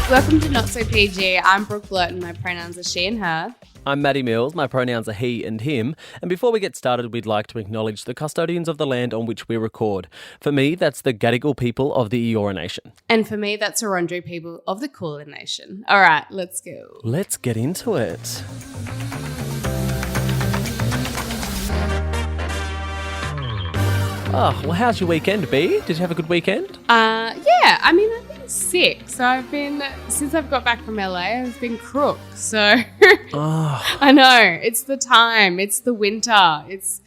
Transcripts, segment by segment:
Welcome to Not So PG. I'm Brooke Blurton. My pronouns are she and her. I'm Matty Mills. My pronouns are he and him. And before we get started, we'd like to acknowledge the custodians of the land on which we record. For me, that's the Gadigal People of the Eora Nation. And for me, that's Eora People of the Kulin Nation. All right, let's go. Let's get into it. Oh, well, how's your weekend, B? Did you have a good weekend? Yeah, I mean, I've been sick. So since I've got back from LA, I've been crook. So I know, it's the time, it's the winter, it's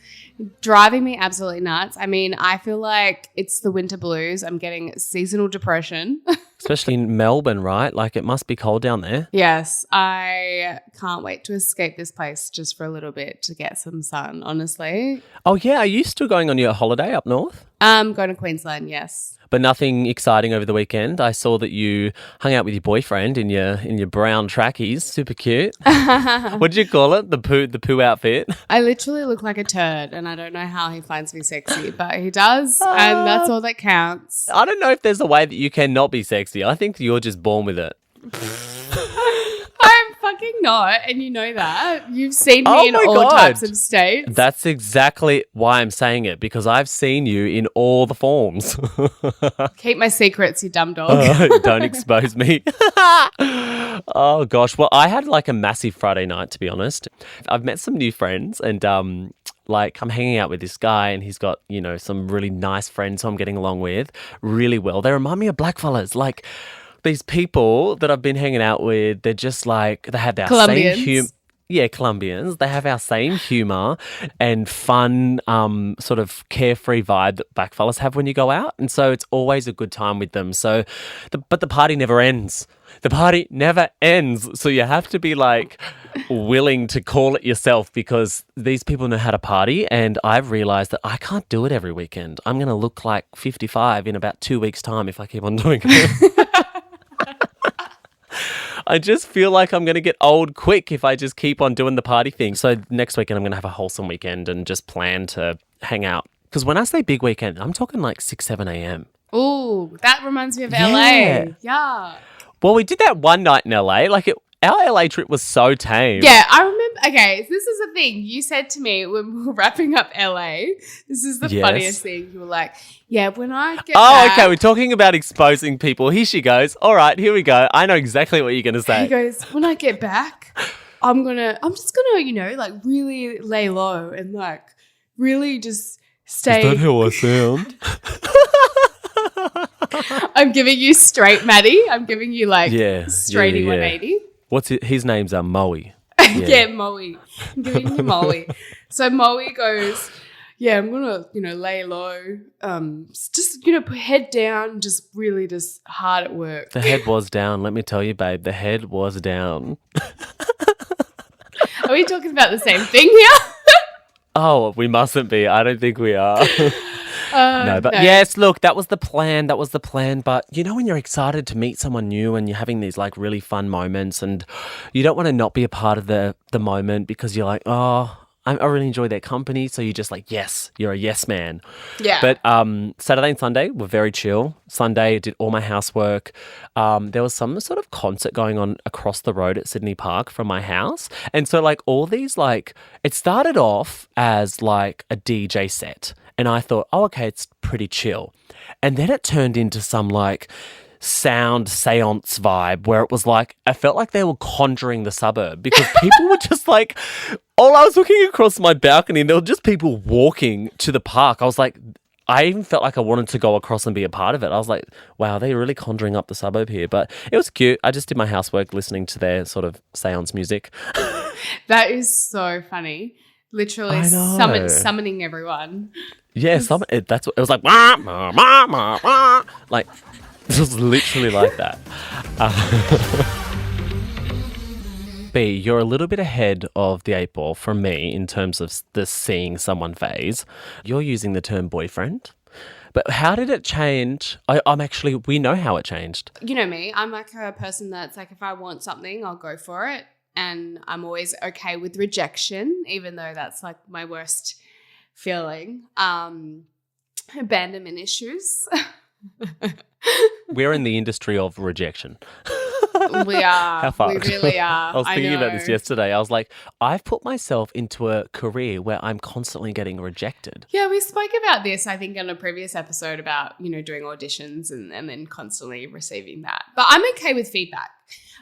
driving me absolutely nuts. I mean, I feel like it's the winter blues. I'm getting seasonal depression. Especially in Melbourne, right? Like, it must be cold down there. Yes, I can't wait to escape this place just for a little bit to get some sun, honestly. Oh, yeah. Are you still going on your holiday up north? Going to Queensland, yes. But nothing exciting over the weekend. I saw that you hung out with your boyfriend in your brown trackies. Super cute. What did you call it? The poo outfit? I literally look like a turd and I don't know how he finds me sexy, but he does, and that's all that counts. I don't know if there's a way that you cannot be sexy. I think you're just born with it. I'm fucking not, and you know that. You've seen me in all types of states. That's exactly why I'm saying it, because I've seen you in all the forms. Keep my secrets, you dumb dog. Don't expose me. Oh, gosh. Well, I had like a massive Friday night, to be honest. I've met some new friends and I'm hanging out with this guy and he's got, some really nice friends who I'm getting along with really well. They remind me of blackfellas. Like, these people that I've been hanging out with, they're just like, they have our same humor. Yeah, Colombians. They have our same humour and fun, sort of carefree vibe that blackfellas have when you go out. And so it's always a good time with them. So, but the party never ends. The party never ends. So you have to be like willing to call it yourself, because these people know how to party. And I've realised that I can't do it every weekend. I'm going to look like 55 in about 2 weeks' time if I keep on doing it. I just feel like I'm going to get old quick if I just keep on doing the party thing. So next weekend, I'm going to have a wholesome weekend and just plan to hang out. Because when I say big weekend, I'm talking like 6, 7 a.m. Ooh, that reminds me of LA. Yeah. Well, we did that one night in LA. Our LA trip was so tame. Yeah, I remember. Okay, this is the thing. You said to me when we were wrapping up LA, this is the funniest thing. You were like, yeah, when I get back. Okay, we're talking about exposing people. Here she goes. All right, here we go. I know exactly what you're going to say. He goes, when I get back, I'm just going to, like really lay low and like really just stay. Is that how I sound? I'm giving you straight Matty. I'm giving you straighty 180. What's his name's Moe. Yeah, Moe. I'm giving you Moe. So Moe goes, yeah, I'm going to, lay low. Just, put head down, just really just hard at work. The head was down. Let me tell you, babe, the head was down. Are we talking about the same thing here? Oh, we mustn't be. I don't think we are. No. Yes, look, that was the plan. But when you're excited to meet someone new and you're having these like really fun moments and you don't want to not be a part of the moment because you're like, oh, I really enjoy their company. So you're just like, yes, you're a yes man. Yeah. But Saturday and Sunday were very chill. Sunday, I did all my housework. There was some sort of concert going on across the road at Sydney Park from my house. And so like all these it started off as like a DJ set. And I thought, oh, okay, it's pretty chill. And then it turned into some like sound seance vibe where it was like, I felt like they were conjuring the suburb because people were just like, I was looking across my balcony and there were just people walking to the park. I was like, I even felt like I wanted to go across and be a part of it. I was like, wow, they're really conjuring up the suburb here. But it was cute. I just did my housework listening to their sort of seance music. That is so funny. Literally summoning everyone. Yeah, it was like, wah, wah, wah, wah, wah. Like, it was literally like that. B, you're a little bit ahead of the 8 ball from me in terms of the seeing someone phase. You're using the term boyfriend. But how did it change? We know how it changed. You know me, I'm like a person that's like, if I want something, I'll go for it. And I'm always okay with rejection, even though that's like my worst feeling. Abandonment issues. We're in the industry of rejection. We are. How fucked. We really are. I was thinking about know. this yesterday. I was like, I've put myself into a career where I'm constantly getting rejected. Yeah, we spoke about this, I think, on a previous episode about, doing auditions and then constantly receiving that. But I'm okay with feedback.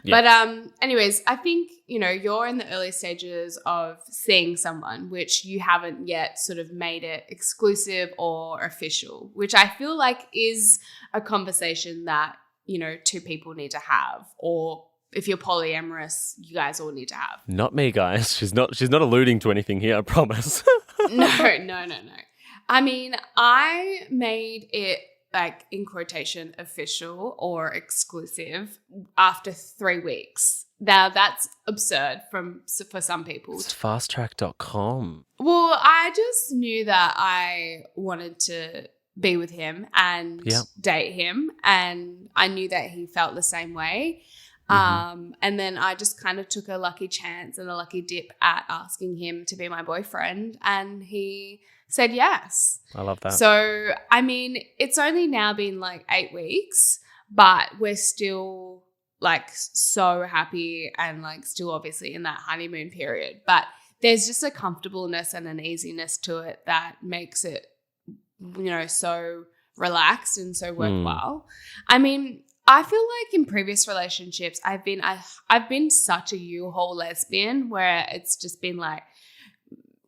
Yeah. But anyways, I think, you're in the early stages of seeing someone, which you haven't yet sort of made it exclusive or official, which I feel like is a conversation that, two people need to have, or if you're polyamorous, you guys all need to have. Not me, guys. She's not alluding to anything here, I promise. No. I mean, I made it, like, in quotation, official or exclusive after 3 weeks. Now, that's absurd for some people. It's fasttrack.com. Well, I just knew that I wanted to be with him and date him, and I knew that he felt the same way. And then I just kind of took a lucky chance and a lucky dip at asking him to be my boyfriend, and he said yes. I love that. So, I mean, it's only now been like 8 weeks, but we're still like so happy and like still obviously in that honeymoon period. But there's just a comfortableness and an easiness to it that makes it, so relaxed and so worthwhile. I mean, I feel like in previous relationships, I've been such a U-Haul lesbian where it's just been like,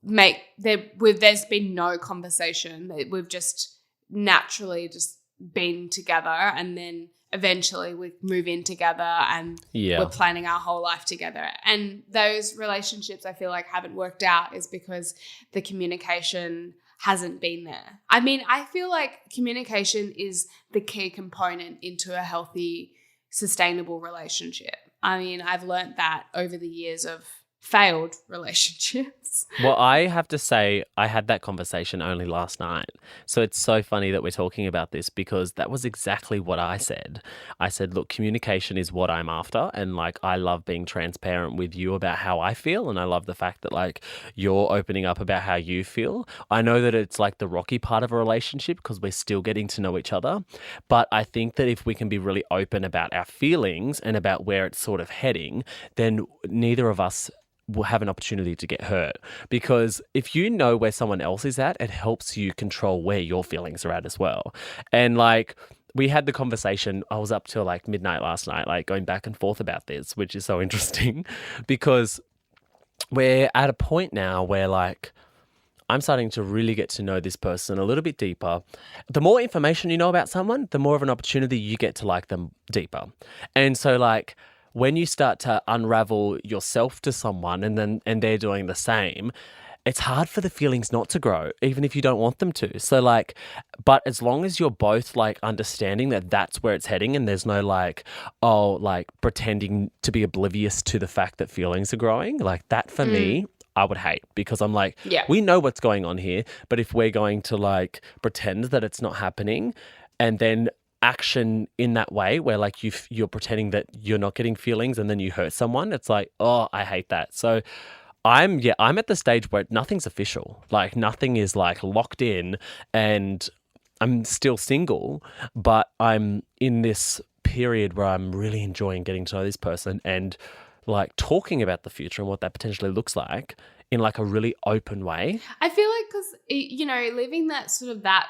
there's been no conversation. We've just naturally just been together, and then eventually we move in together and we're planning our whole life together. And those relationships I feel like haven't worked out is because the communication hasn't been there. I mean, I feel like communication is the key component into a healthy, sustainable relationship. I mean, I've learnt that over the years of failed relationships. Well, I have to say I had that conversation only last night. So it's so funny that we're talking about this because that was exactly what I said. I said, look, communication is what I'm after. And like, I love being transparent with you about how I feel. And I love the fact that like you're opening up about how you feel. I know that it's like the rocky part of a relationship because we're still getting to know each other. But I think that if we can be really open about our feelings and about where it's sort of heading, then neither of us will have an opportunity to get hurt, because if you know where someone else is at, it helps you control where your feelings are at as well. And like, we had the conversation, I was up till like midnight last night, like going back and forth about this, which is so interesting because we're at a point now where like, I'm starting to really get to know this person a little bit deeper. The more information you know about someone, the more of an opportunity you get to like them deeper. And so like, when you start to unravel yourself to someone and they're doing the same, it's hard for the feelings not to grow, even if you don't want them to. So like, but as long as you're both like understanding that that's where it's heading and there's no like, like pretending to be oblivious to the fact that feelings are growing, like that for me, I would hate, because I'm like, we know what's going on here, but if we're going to like pretend that it's not happening and then action in that way where like you're pretending that you're not getting feelings and then you hurt someone, it's like, oh, I hate that. So I'm at the stage where nothing's official, like nothing is like locked in, and I'm still single, but I'm in this period where I'm really enjoying getting to know this person and like talking about the future and what that potentially looks like in like a really open way. I feel like because, leaving that sort of that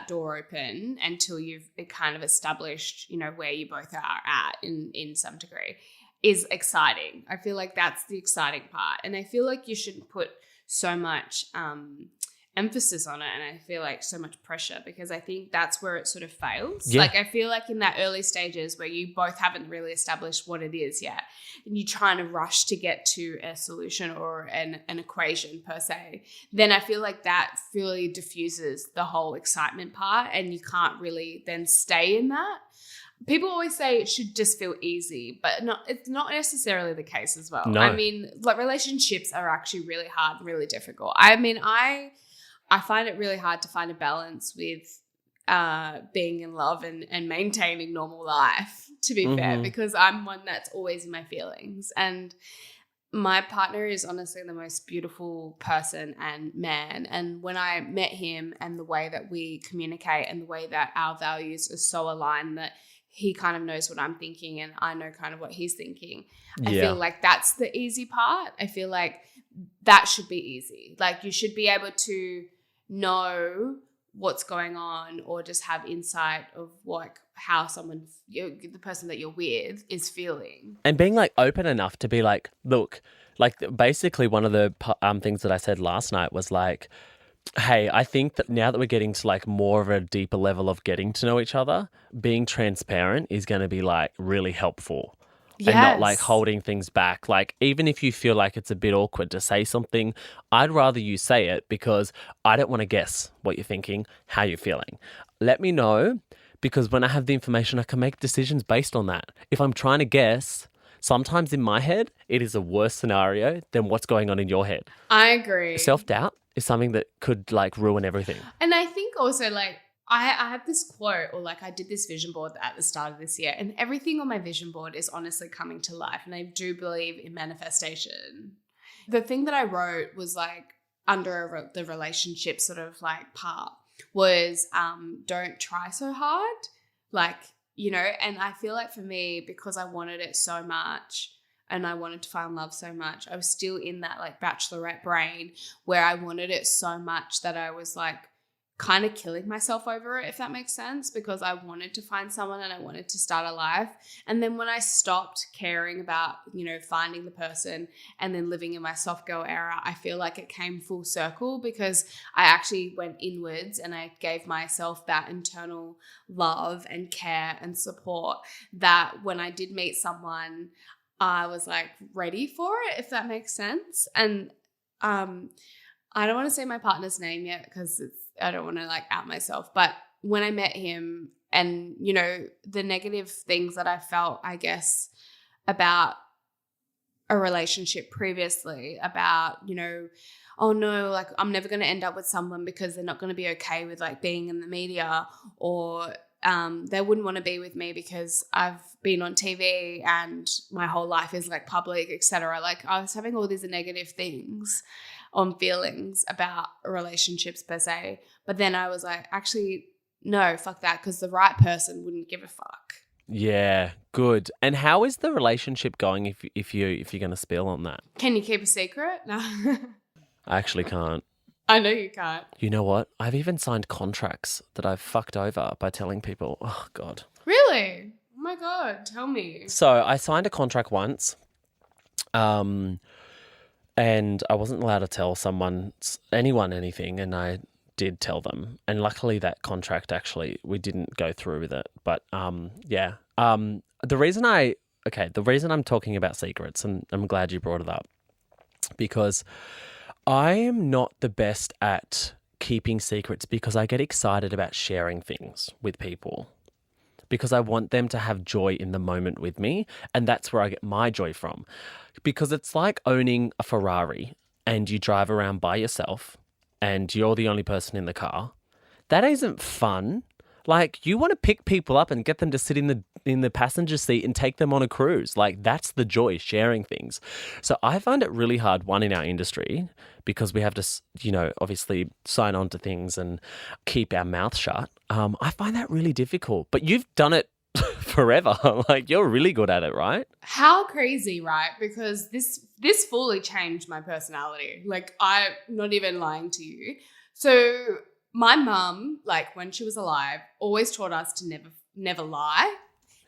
door open until you've kind of established, where you both are at in some degree is exciting. I feel like that's the exciting part. And I feel like you shouldn't put so much emphasis on it, and I feel like so much pressure, because I think that's where it sort of fails. Like I feel like in that early stages where you both haven't really established what it is yet, and you're trying to rush to get to a solution or an equation per se, then I feel like that really diffuses the whole excitement part, and you can't really then stay in that. People always say it should just feel easy, but it's not necessarily the case as well. No. I mean, like relationships are actually really hard and really difficult. I mean, I find it really hard to find a balance with being in love and maintaining normal life, to be fair, because I'm one that's always in my feelings. And my partner is honestly the most beautiful person and man. And when I met him and the way that we communicate and the way that our values are so aligned that he kind of knows what I'm thinking and I know kind of what he's thinking. I Yeah. feel like that's the easy part. I feel like that should be easy. Like you should be able to know what's going on or just have insight of like how someone, the person that you're with is feeling. And being like open enough to be like, look, like basically one of the things that I said last night was like, hey, I think that now that we're getting to like more of a deeper level of getting to know each other, being transparent is going to be like really helpful. Yes. And not like holding things back. Like even if you feel like it's a bit awkward to say something, I'd rather you say it because I don't want to guess what you're thinking, how you're feeling. Let me know because when I have the information, I can make decisions based on that. If I'm trying to guess, sometimes in my head, it is a worse scenario than what's going on in your head. I agree. Self-doubt is something that could like ruin everything. And I think also like I have this quote or like I did this vision board at the start of this year and everything on my vision board is honestly coming to life and I do believe in manifestation. The thing that I wrote was like under the relationship sort of like part was don't try so hard. Like, you know, and I feel like for me, because I wanted it so much and I wanted to find love so much, I was still in that like Bachelorette brain where I wanted it so much that I was like kind of killing myself over it, if that makes sense, because I wanted to find someone and I wanted to start a life. And then when I stopped caring about, you know, finding the person and then living in my soft girl era, I feel like it came full circle because I actually went inwards and I gave myself that internal love and care and support that when I did meet someone, I was like ready for it, if that makes sense. And I don't want to say my partner's name yet because I don't want to like out myself. But when I met him and, you know, the negative things that I felt, I guess, about a relationship previously about, you know, oh no, like I'm never going to end up with someone because they're not going to be okay with like being in the media or they wouldn't want to be with me because I've been on TV and my whole life is like public, etc. Like I was having all these negative things on feelings about relationships per se. But then I was like, actually, no, fuck that, because the right person wouldn't give a fuck. Yeah, good. And how is the relationship going if you're going to spill on that? Can you keep a secret? No. I actually can't. I know you can't. You know what? I've even signed contracts that I've fucked over by telling people. Oh, God. Really? Oh, my God. Tell me. So I signed a contract once and I wasn't allowed to tell anyone anything, and I did tell them. And luckily that contract actually, we didn't go through with it. But yeah. The reason I'm talking about secrets, and I'm glad you brought it up, because I am not the best at keeping secrets because I get excited about sharing things with people because I want them to have joy in the moment with me, and that's where I get my joy from. Because it's like owning a Ferrari and you drive around by yourself and you're the only person in the car. That isn't fun. Like, you want to pick people up and get them to sit in the passenger seat and take them on a cruise. Like, that's the joy, sharing things. So I find it really hard, one, in our industry, because we have to, you know, obviously sign on to things and keep our mouth shut. I find that really difficult. But you've done it forever. Like, you're really good at it, right? How crazy, right? Because this fully changed my personality. Like, I'm not even lying to you. So my mum, like when she was alive, always taught us to never lie,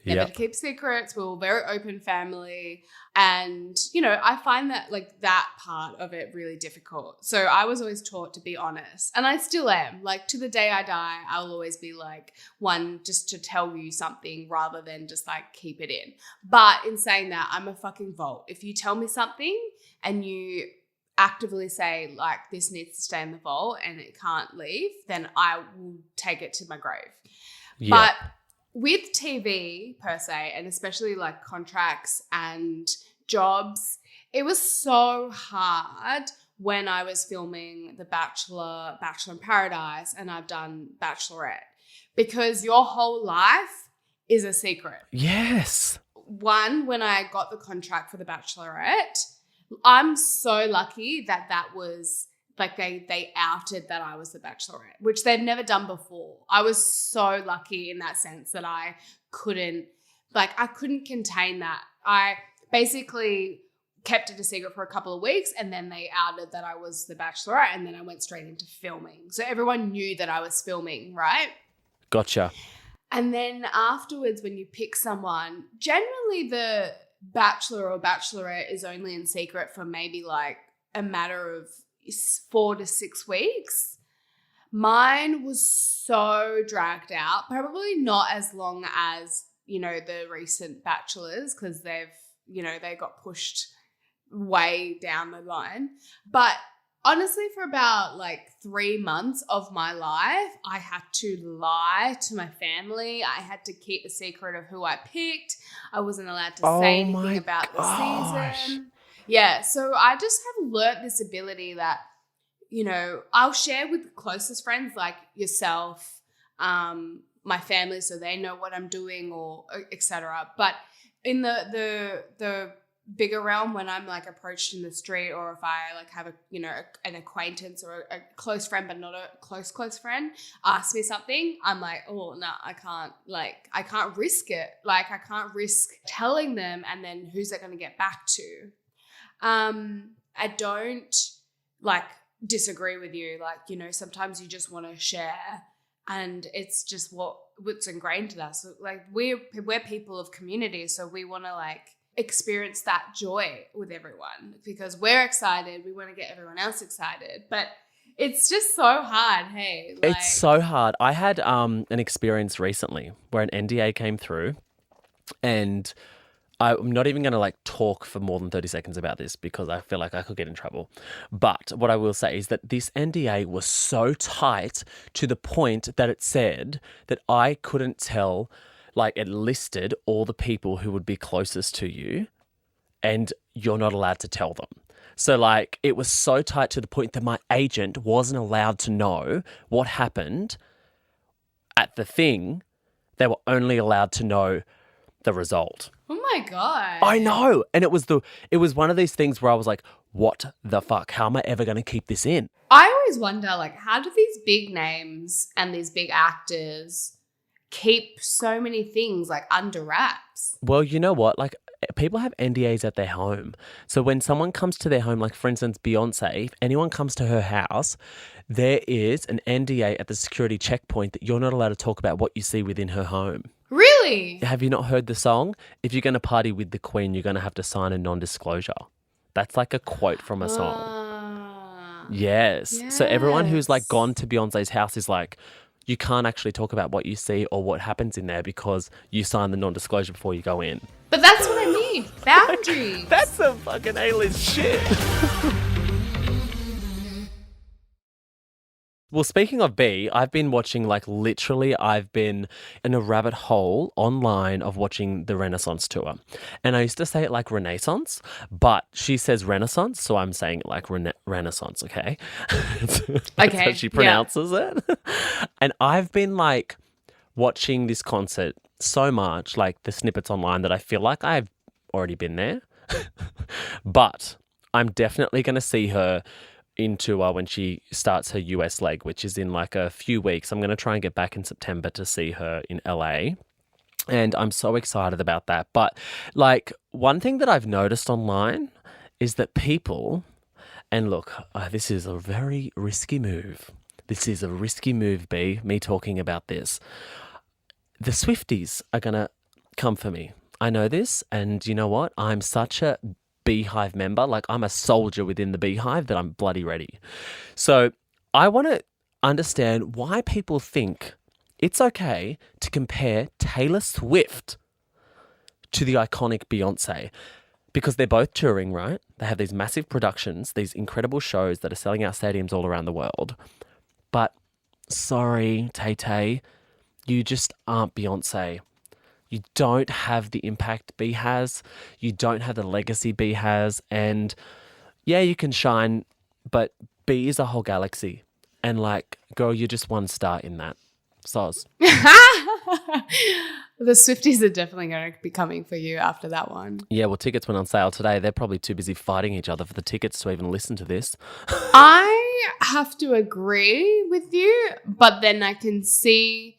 never to keep secrets. We were a very open family. And, you know, I find that like that part of it really difficult. So I was always taught to be honest. And I still am. Like to the day I die, I'll always be like one just to tell you something rather than just like keep it in. But in saying that, I'm a fucking vault. If you tell me something and you actively say like this needs to stay in the vault and it can't leave, then I will take it to my grave. Yeah. But with TV per se, and especially like contracts and jobs, it was so hard when I was filming The Bachelor in Paradise, and I've done Bachelorette, because your whole life is a secret. Yes. One, when I got the contract for The Bachelorette, I'm so lucky that was like they outed that I was the Bachelorette, which they've never done before. I was so lucky in that sense that I couldn't contain that. I basically kept it a secret for a couple of weeks, and then they outed that I was the Bachelorette, and then I went straight into filming. So everyone knew that I was filming, right? Gotcha. And then afterwards, when you pick someone, generally the Bachelor or Bachelorette is only in secret for maybe like a matter of 4 to 6 weeks. Mine was so dragged out, probably not as long as, the recent Bachelors, because they got pushed way down the line. But honestly, for about like 3 months of my life, I had to lie to my family. I had to keep a secret of who I picked. I wasn't allowed to say anything about the season. Yeah, so I just have learnt this ability that, I'll share with the closest friends like yourself, my family, so they know what I'm doing or etc. But in the bigger realm, when I'm like approached in the street, or if I like have an acquaintance or a close friend but not a close friend ask me something, I'm like, oh no, I can't risk it. Like I can't risk telling them, and then who's that going to get back to? I don't disagree with you. Sometimes you just want to share, and it's just what's ingrained to us. Like we're people of community, so we want to experience that joy with everyone because we're excited. We want to get everyone else excited, but it's just so hard. Hey, it's so hard. I had an experience recently where an NDA came through, and I'm not even going to talk for more than 30 seconds about this because I feel like I could get in trouble. But what I will say is that this NDA was so tight to the point that it said that I couldn't tell, it listed all the people who would be closest to you, and you're not allowed to tell them. So it was so tight to the point that my agent wasn't allowed to know what happened at the thing. They were only allowed to know the result. Oh my God. I know. And it was one of these things where I was like, what the fuck? How am I ever going to keep this in? I always wonder, how do these big names and these big actors keep so many things under wraps? Well, you know what? People have NDAs at their home. So when someone comes to their home, for instance, Beyonce, if anyone comes to her house, there is an NDA at the security checkpoint that you're not allowed to talk about what you see within her home. Really? Have you not heard the song? If you're going to party with the Queen, you're going to have to sign a non-disclosure. That's a quote from a song. Yes. So everyone who's gone to Beyonce's house is you can't actually talk about what you see or what happens in there because you sign the non-disclosure before you go in. But that's what I mean. Boundaries. That's some fucking A-list shit. Well, speaking of B, I've been watching literally I've been in a rabbit hole online of watching the Renaissance tour. And I used to say it like Renaissance, but she says Renaissance, so I'm saying it Renaissance, okay? That's how she pronounces it. And I've been watching this concert so much, the snippets online, that I feel like I've already been there. But I'm definitely going to see her into when she starts her US leg, which is in a few weeks. I'm going to try and get back in September to see her in LA. And I'm so excited about that. But one thing that I've noticed online is that people, and look, this is a very risky move. This is a risky move, B, me talking about this. The Swifties are going to come for me. I know this. And you know what? I'm such a Beehive member. I'm a soldier within the Beehive that I'm bloody ready. So I want to understand why people think it's okay to compare Taylor Swift to the iconic Beyonce, because they're both touring, right? They have these massive productions, these incredible shows that are selling out stadiums all around the world. But sorry, Tay-Tay, you just aren't Beyonce. You don't have the impact B has. You don't have the legacy B has. And yeah, you can shine, but B is a whole galaxy. And girl, you're just one star in that. Soz. The Swifties are definitely going to be coming for you after that one. Yeah, well, tickets went on sale today. They're probably too busy fighting each other for the tickets to even listen to this. I have to agree with you, but then I can see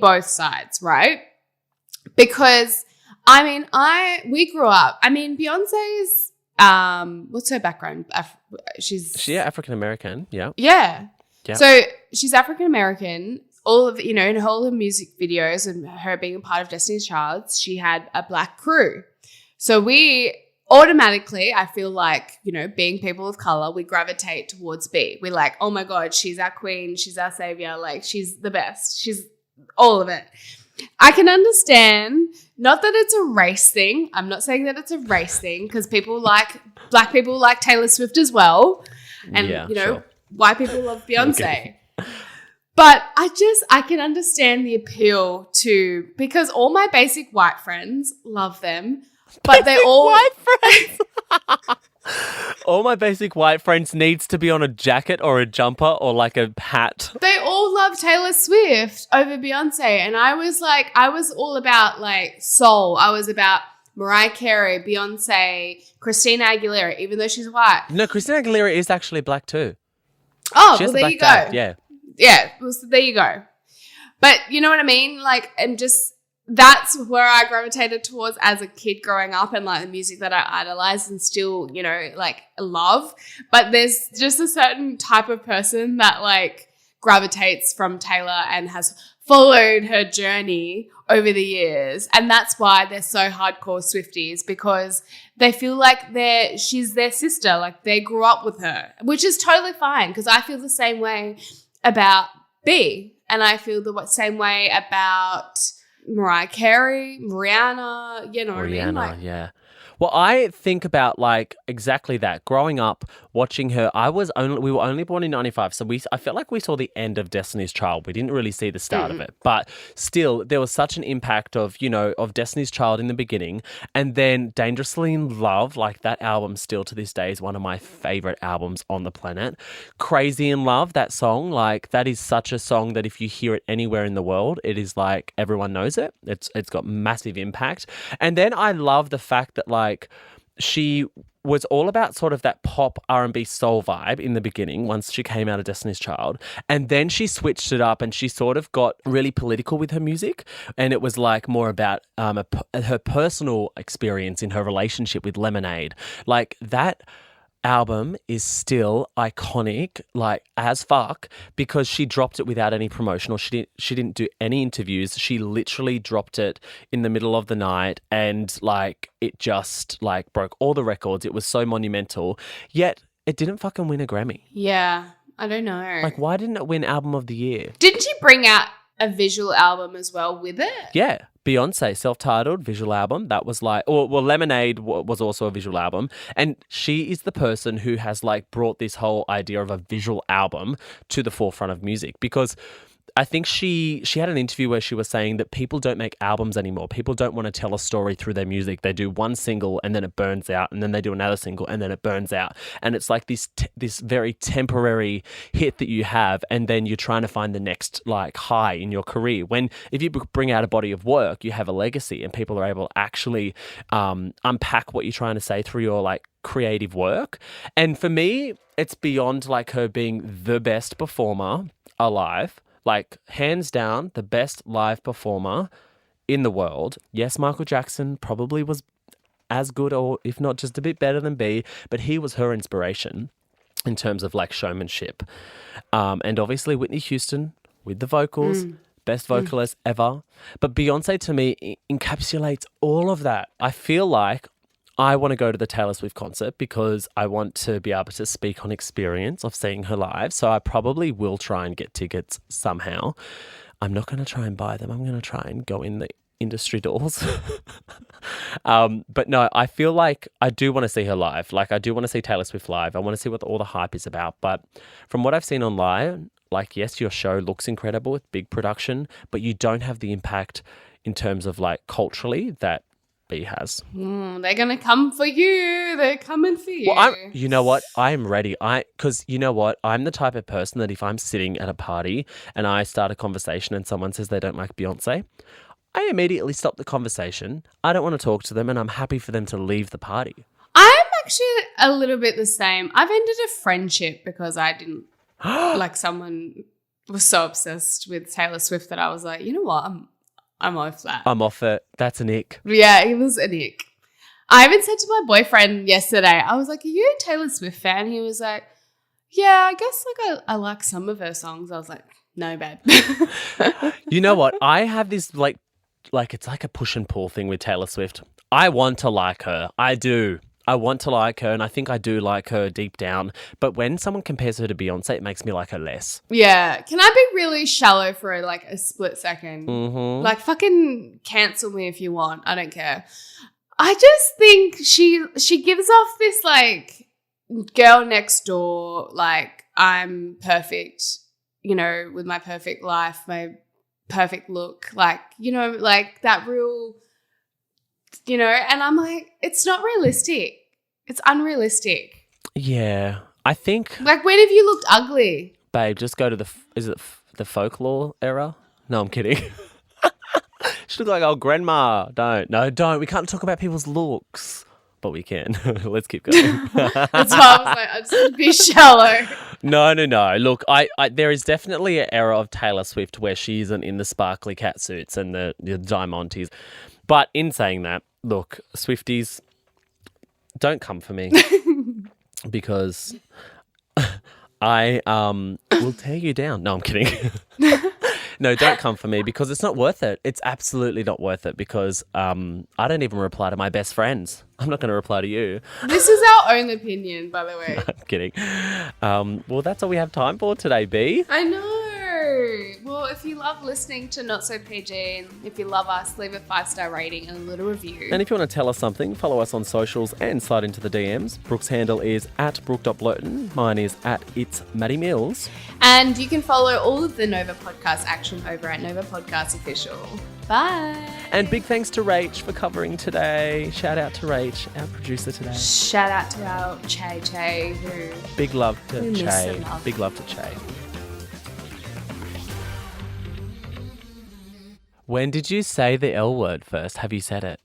both sides, right? because we grew up. I mean, Beyonce's what's her background? She's African American. Yeah. Yeah. Yeah. So she's African American. All of in all her music videos and her being a part of Destiny's Child, she had a black crew. So we automatically, I feel like, being people of color, we gravitate towards B. We're like, oh my God, she's our queen, she's our savior, like she's the best, she's all of it. I can understand, not that it's a race thing. I'm not saying that it's a race thing because black people like Taylor Swift as well. And, sure. white people love Beyonce. Okay. But I can understand the appeal because all my basic white friends love them. But they all white friends. All my basic white friends needs to be on a jacket or a jumper or like a hat. They all love Taylor Swift over Beyonce. And I was all about like soul. I was about Mariah Carey, Beyonce, Christina Aguilera, even though she's white. No, Christina Aguilera is actually black too. Oh, well, there you go. Dad, yeah. Yeah, well, so there you go. But you know what I mean? Like, and just that's where I gravitated towards as a kid growing up and like the music that I idolized and still, like love. But there's just a certain type of person that like gravitates from Taylor and has followed her journey over the years. And that's why they're so hardcore Swifties, because they feel like she's their sister, like they grew up with her, which is totally fine because I feel the same way about B, and I feel the same way about Mariah Carey, Rihanna, what I mean? Like, yeah. Well, I think about like exactly that. Growing up, watching her, we were only born in 95, so I felt like we saw the end of Destiny's Child. We didn't really see the start of it, but still, there was such an impact of Destiny's Child in the beginning, and then Dangerously in Love, like that album still to this day is one of my favorite albums on the planet. Crazy in Love, that song, like that is such a song that if you hear it anywhere in the world, it is like everyone knows it. It's got massive impact, and then I love the fact that like she was all about sort of that pop R&B soul vibe in the beginning once she came out of Destiny's Child, and then she switched it up and she sort of got really political with her music, and it was like more about her personal experience in her relationship with Lemonade. Like that album is still iconic, like as fuck, because she dropped it without any promotional. She didn't do any interviews. She literally dropped it in the middle of the night, and like it just like broke all the records. It was so monumental, yet it didn't fucking win a Grammy. Yeah, I don't know. Like, why didn't it win Album of the Year? Didn't she bring out a visual album as well with it? Yeah. Beyonce, self-titled visual album. That was like, Lemonade was also a visual album. And she is the person who has like brought this whole idea of a visual album to the forefront of music, because I think she had an interview where she was saying that people don't make albums anymore. People don't want to tell a story through their music. They do one single and then it burns out, and then they do another single and then it burns out. And it's like this very temporary hit that you have, and then you're trying to find the next like high in your career. When if you bring out a body of work, you have a legacy, and people are able to actually unpack what you're trying to say through your like creative work. And for me, it's beyond like her being the best performer alive. Like, hands down, the best live performer in the world. Yes, Michael Jackson probably was as good, or if not just a bit better than B, but he was her inspiration in terms of like showmanship. And obviously Whitney Houston with the vocals, best vocalist ever. But Beyonce to me encapsulates all of that. I feel like I want to go to the Taylor Swift concert because I want to be able to speak on experience of seeing her live. So I probably will try and get tickets somehow. I'm not going to try and buy them. I'm going to try and go in the industry doors. But no, I feel like I do want to see her live. Like, I do want to see Taylor Swift live. I want to see what all the hype is about. But from what I've seen online, like, yes, your show looks incredible with big production, but you don't have the impact in terms of like culturally that B has. They're going to come for you. They're coming for you. Well, you know what? I'm ready. Because you know what? I'm the type of person that if I'm sitting at a party and I start a conversation and someone says they don't like Beyonce, I immediately stop the conversation. I don't want to talk to them, and I'm happy for them to leave the party. I'm actually a little bit the same. I've ended a friendship because I didn't like someone was so obsessed with Taylor Swift that I was like, you know what? I'm off that. I'm off it. That's an ick. Yeah, it was an ick. I even said to my boyfriend yesterday, I was like, are you a Taylor Swift fan? He was like, yeah, I guess like I like some of her songs. I was like, no, babe. You know what? I have this like it's like a push and pull thing with Taylor Swift. I want to like her. I do. I want to like her, and I think I do like her deep down. But when someone compares her to Beyonce, it makes me like her less. Yeah. Can I be really shallow for like a split second? Mm-hmm. Like fucking cancel me if you want. I don't care. I just think she gives off this like girl next door, like I'm perfect, you know, with my perfect life, my perfect look, like, you know, like that real, you know, and I'm like, it's not realistic. It's unrealistic. Yeah. I think... Like, when have you looked ugly? Babe, just go to the folklore era? No, I'm kidding. She looked like old grandma. Don't. We can't talk about people's looks. But we can. Let's keep going. That's why I was like, I just want to be shallow. No. Look, I there is definitely an era of Taylor Swift where she isn't in the sparkly cat suits and the diamantes. But in saying that, look, Swifties, don't come for me because I will tear you down. No, I'm kidding. No, don't come for me because it's not worth it. It's absolutely not worth it because I don't even reply to my best friends. I'm not going to reply to you. This is our own opinion, by the way. No, I'm kidding. Well, that's all we have time for today, B. I know. Well, if you love listening to Not So PG and if you love us, leave a 5-star rating and a little review. And if you want to tell us something, follow us on socials and slide into the DMs. Brooke's handle is @Brooke.Blurton. Mine is @It'sMattyMills. And you can follow all of the Nova Podcast action over at Nova Podcast Official. Bye. And big thanks to Rach for covering today. Shout out to Rach, our producer today. Shout out to our Chae, who... Big love to We miss Chae. and love. Big love to Chae. When did you say the L word first? Have you said it?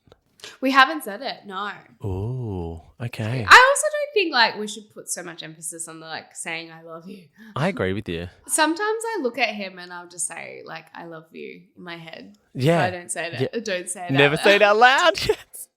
We haven't said it, no. Ooh, okay. I also don't think like we should put so much emphasis on the like saying I love you. I agree with you. Sometimes I look at him and I'll just say like I love you in my head. Yeah. But I don't say it. Yeah. I don't say it. Never out say it loud. out loud. Yes.